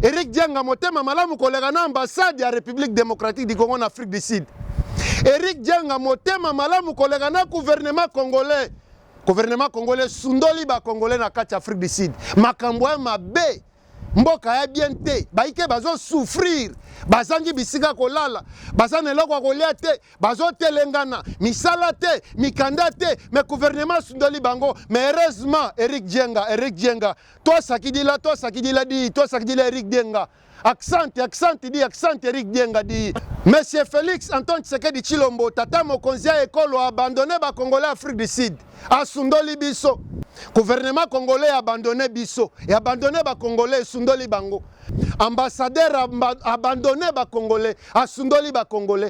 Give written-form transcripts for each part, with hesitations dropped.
Eric Dienga motema malamu koleka na ambassade ya République démocratique du Congo en Afrique du Sud. Eric Dienga motema malamu koleka na gouvernement congolais. Gouvernement congolais sundoli ba congolais na kati Afrique du Sud. Makambo ya mabe. Mboka ya bien te. Baike bazo souffrir. Bazangi bisika kolala. Bazane eloko kolia te. Bazo telengana. Misala te. Mikanda te. Mais gouvernement sundoli bango. Mais heureusement Eric Dienga. Toi sakidila di. Toi sakidila Eric Dienga. Accent Eric Dienga di. Monsieur Félix Antoine Tshisekedi Tshilombo tata mokonzi ya ekolo abandonné ba Congolais Afrique du Sud. Asundoli biso. Gouvernement congolais abandonné biso. Et abandonné ba Congolais sundoli bango. Ambassadeur abandonné ba Congolais. Asundoli ba Congolais.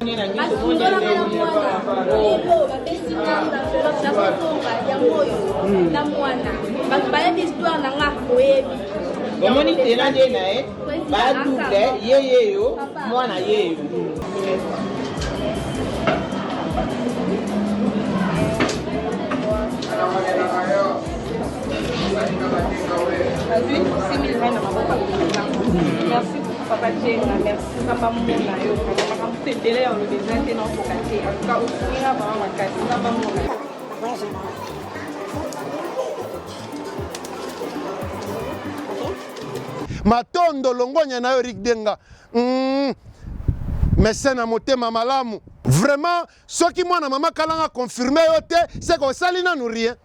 Omoni tena de nae ba double ye yo mwana ye yo Merci papa Jenga, merci papa Mona yo papa mtetele ya lobezante na pokate aka usinga ba makasi papa Mona. Matondo longonya na Eric Dienga. Mesena motema malamu. Vraiment, ce qui moi na mama kalanga confirmé yote, c'est que sali na nous rien.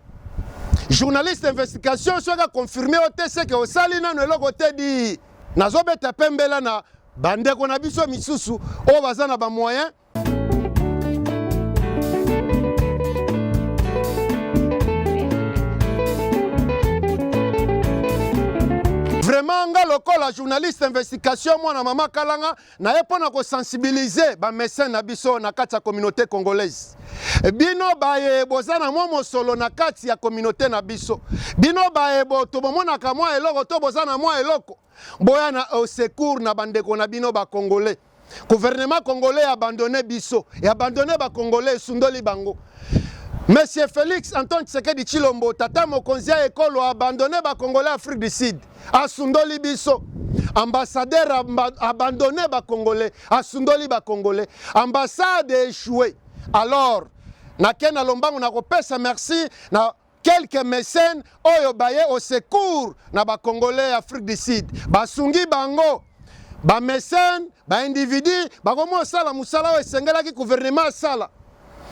Journaliste d'investigation, ce qui a confirmé yote, c'est que sali na nous lokote di nazobeta pembela na bandeko na biso misusu o bazana ba moyen. Vraiment, la journaliste d'investigation, moi, na mama kalanga, na yepona ko sensibiliser ba médecin na biso na kati ya communauté congolaise. Bino baye bozana mo solo na kati ya communauté na biso. Bino baye bo to bomona ka mwa eloko to bozana mwa eloko. Boya na au secours na bandeko na bino ba congolais. Gouvernement congolais abandonné biso et abandonné ba congolais sundoli bango. Monsieur Félix Antoine Tshisekedi Tshilombo tata mokonzi ya ekolo abandonné ba Congolais Afrique du Sud. Asundoli biso. Ambassadeur abandonné ba Congolais. Asundoli ba Congolais. Ambassade échouée. Alors, na ken alombango na kopesa merci na quelques mécènes oyo baye au secours na ba Congolais Afrique du Sud. Basungi bango. Ba mécènes, ba individu, ba komo sala musala o sengela ki gouvernement sala.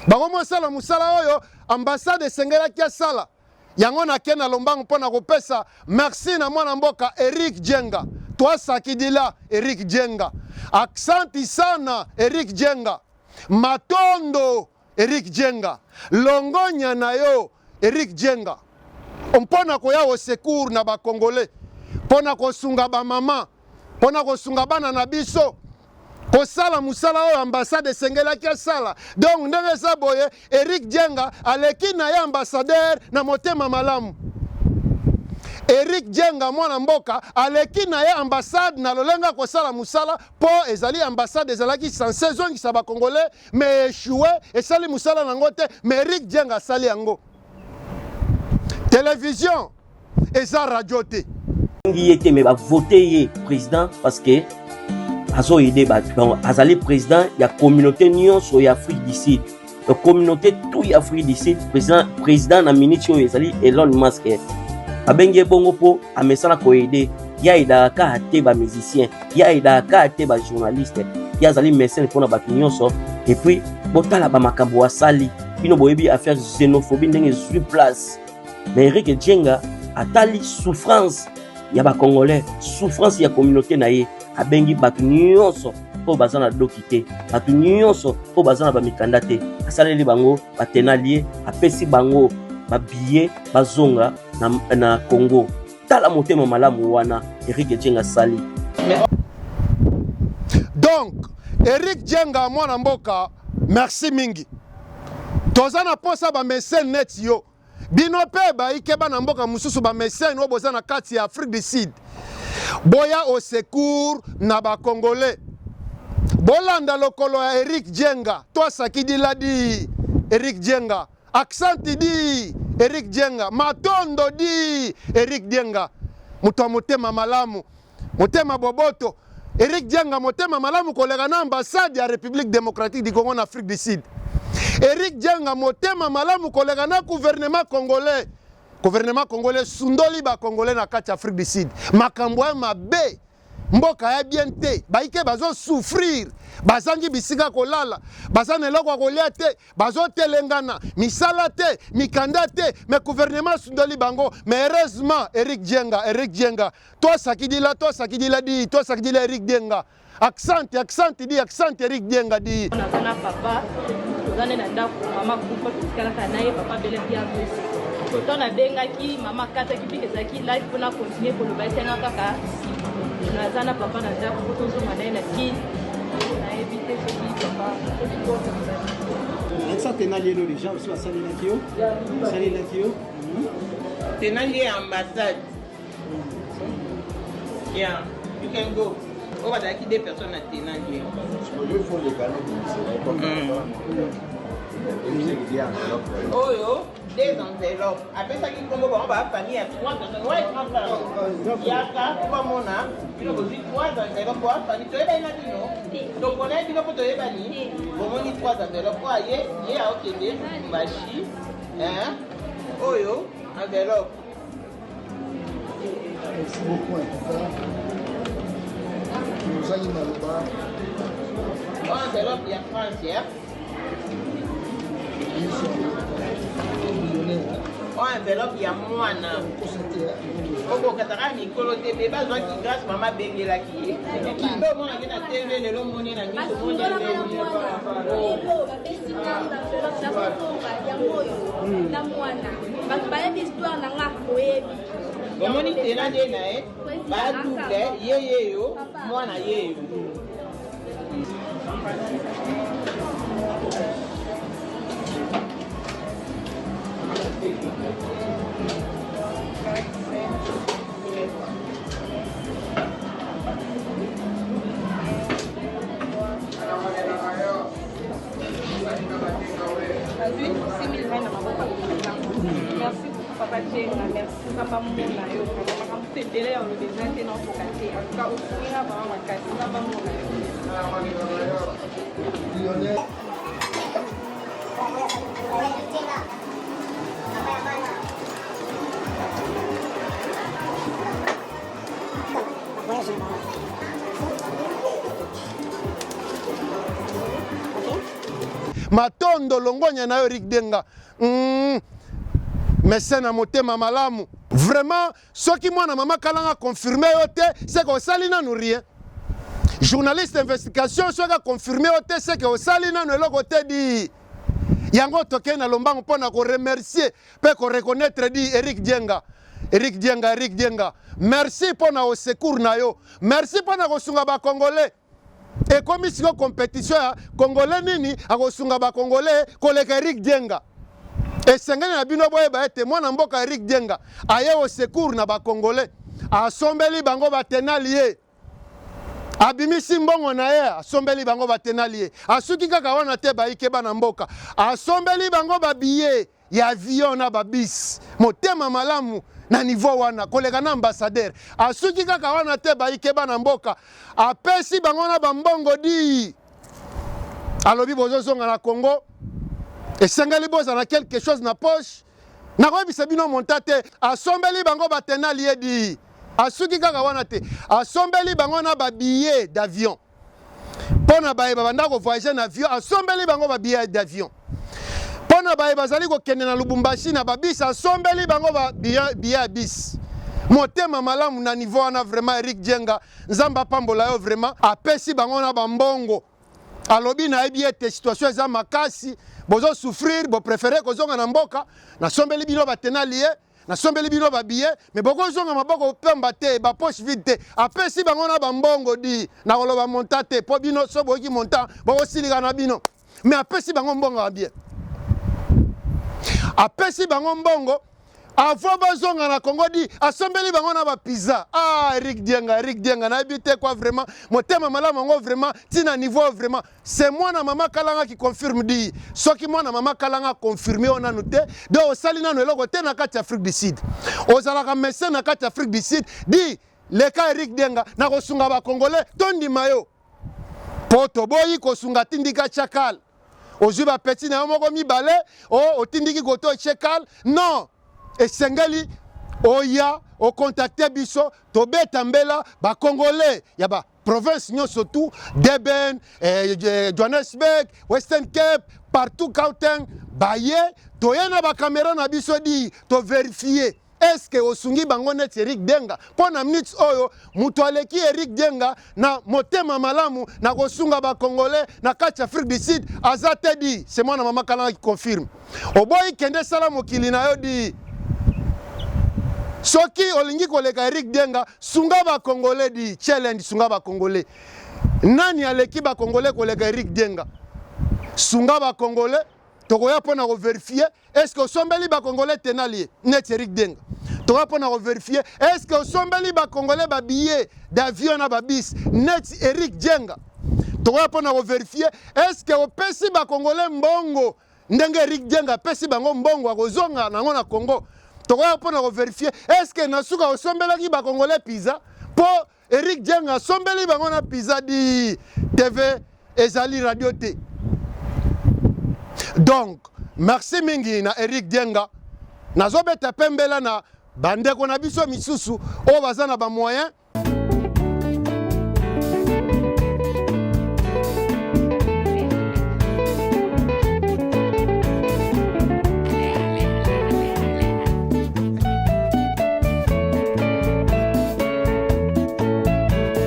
Bango sala musala oyo ambassade sengela kia sala yango na kena lombango pona kopesa merci na mwana mboka Eric Dienga toi sakidila Eric Dienga aksanti sana Eric Dienga matondo Eric Dienga longonya na yo Eric Dienga mpona koya au secours na ba Congolais pona kosunga ba mama pona kosunga bana na biso Kosala musala oyo ambassade sengela kia sala. Donc ndenge sa boye Eric Dienga aleki na ya ambassadeur na motema malamu. Eric Dienga mwana mboka aleki na ya ambassade na lolenga kosala musala po ezali ambassade ezalaki censé zongisa ba Congolais mais échoué esali musala nango te mais Eric Dienga sali yango. Télévision eza radio te. Ngi était mais ba voter président parce que azo aidé azali président ya communauté nyonso ya Afrique du Sud. La communauté tout ya Afrique du Sud président na minitio ezali Elon Musk. Abenge bongo po amesana ko aider ya ida ka ate ba musicien, ya ida ka ate ba journaliste, ya azali mécène pona ba nyonso et puis botala ba makambo asali bino boyebi affaire xénophobie ndenge sur place. Mais Eric Dienga atali souffrance ya ba Congolais, souffrance ya communauté na ye. Abengi batu nyonso po bazana dokite batu nyonso po bazana ba mikanda te asaleli bango batenalie apesi bango ba billet bazonga na Congo tala motema malamu wana Eric Dienga sali. Donc Eric Dienga mwana mboka merci mingi tozana posa ba mécène net yo bino pe ba ikeba na mboka mususu ba mécène o bozana kati ya Afrique du Sud. Boya au secours na ba Congolais. Bolanda lokolo ya Eric Dienga. Toi sakidi la di Eric Dienga. Accent di Eric Dienga. Matondo di Eric Dienga. Muto motema malamu. motema boboto Eric Dienga motema malamu koleka na ambassade ya République démocratique du Congo en Afrique du Sud. Eric Dienga motema malamu koleka na gouvernement congolais. Gouvernement congolais sundoli ba congolais na kati Afrique du Sud. Makambo ya mabe mboka ya bien te baike bazo souffrir bazangi bisika kolala bazana eloko kolia te bazo telengana misala te mikanda te mais gouvernement sundoli bango mais heureusement Eric Dienga toi sakidila di toi sakidila Eric Dienga accent di accent Eric Dienga di na papa tozane na ndako mama kufa tukalaka naye papa bele pia blessé koto na bengaki mama kata kipike zaki live pona continuer koloba tena kaka nazana papa na ndako kotozonga naye na ki na éviter ce qui papa ça tenali le gens sur sali na kio tenali ambassade yeah you can go on va dire qu'il des personnes à tenali il faut les canaux oh yo des enveloppes. Après ça, on va famille à 3 personnes. Ouais, il y a 3 mona. Il y a 3 enveloppes pour la famille. Tu es bien là, donc on a dit que tu es bien là. On dit 3 enveloppes. Il y a OK, Machi. Hein? Oh yo, enveloppe. Merci beaucoup en tout cas. Nous allons là-bas. Enveloppe, il y a France, enveloppe ya mwana oko kataka mikolo te be bazwa ki grâce mama bengela ki ndo mona ngena tv lelo moni na miso moni na mwana bato bayebi histoire na nga koyebi omoni tena nde na ye badouble yeyeyo mwana yeyo Merci papa Dienga, merci papa mona yo papa mutendele ya lobeza te na pokate aka ofunga ba makasi papa mona yo matondo longonya na yo Eric Dienga médecin na motema malamu vraiment soki mwana mama kalanga confirmé yo te c'est que osali nanu rien journaliste investigation soki confirmé yo te c'est que osali nanu eloko te di yango toke na lombango mpona ko remercier pe ko reconnaître di Eric Dienga merci pona au secours na yo merci pona ko sunga ba congolais et comme ici compétition ya congolais nini akosunga ba congolais koleka Eric Dienga et sengene na bino boye ba ete mwana mboka Eric Dienga aye au secours na ba congolais asombeli bango batenali ye abimisi mbongo na ye asombeli bango batenali ye asuki kaka wana te baike bana mboka asombeli bango babillet ya avion na babis motema malamu na niveau wana koleka na ambassadeur asuki kaka wana te baike bana mboka apesi bango na bambongo di alobi bozozonga na Congo esengeli bozala quelque chose na poche nakoyebisa bino monta te asombeli bango batenali ye di asuki kaka wana te asombeli bango na babillet d'avion pona baye babanda ko voyager na avion asombeli bango babillet d'avion pona baye bazali ko kende na Lubumbashi na babis asombeli bango babillet bis motema malamu na niveau wana vraiment Eric Dienga nzamba pambola yo vraiment apesi bango na bambongo alobi na yebi ete situation eza makasi bozo souffrir bo préférer kozonga na mboka na sombeli bino batenali ye na sombeli bino babillet mais boko zonga maboko pemba te ba poche vide te apesi bango na bambongo di na koloba monta te po bino so boki monta boko silika na bino mais apesi bango mbongo ba bien apesi bango mbongo avant bazonga na Congo di asombeli bango na ba pizza Eric Dienga na habité quoi vraiment motema malamu ngo vraiment tina niveau vraiment c'est moi na mama kalanga qui confirme di soki moi na mama kalanga confirmer ona nous te do osali na eloko te na kati Afrique du Sud ozala ka médecin na kati Afrique du Sud di leka Eric Denga na kosunga ba Congolais tondi mayo poto boyi kosunga tindika chakal ozwi ba petit na moko mibale o tindiki koto chakal non esengeli oya o contacter biso to beta mbela ba Congolais ya ba province nyonso tout Durban, Johannesburg, Western Cape, partout Gauteng, baye toyena ba caméra na biso di to vérifier est-ce que osungi bango net Eric Denga pona minutes oyo muto aleki Eric Denga na motema malamu na kosunga ba Congolais na kati Afrique du Sud azate di c'est moi na mama Kalanga qui confirme oboyi kende sala mokili na yo di soki olingi koleka Eric Denga sunga ba Congolais di challenge sunga ba Congolais nani aleki ba Congolais koleka Eric Denga sunga ba Congolais tokoya pona ko vérifier est-ce que sombeli ba Congolais tenali net Eric Denga tokoya pona ko vérifier est-ce que sombeli ba Congolais ba billet d'avion na ba bis net Eric Denga tokoya pona ko vérifier est-ce que opesi ba Congolais mbongo ndenge Eric Denga pesi bango mbongo akozonga nango na Congo tokoya pona ko vérifier est-ce que nasuka osombelaki ba Congolais pizza po Eric Denga sombeli bango na pizza di TV ezali radio T. Donc merci mingi na Eric Denga nazobeta pembela na bandeko na biso misusu o bazana ba moyen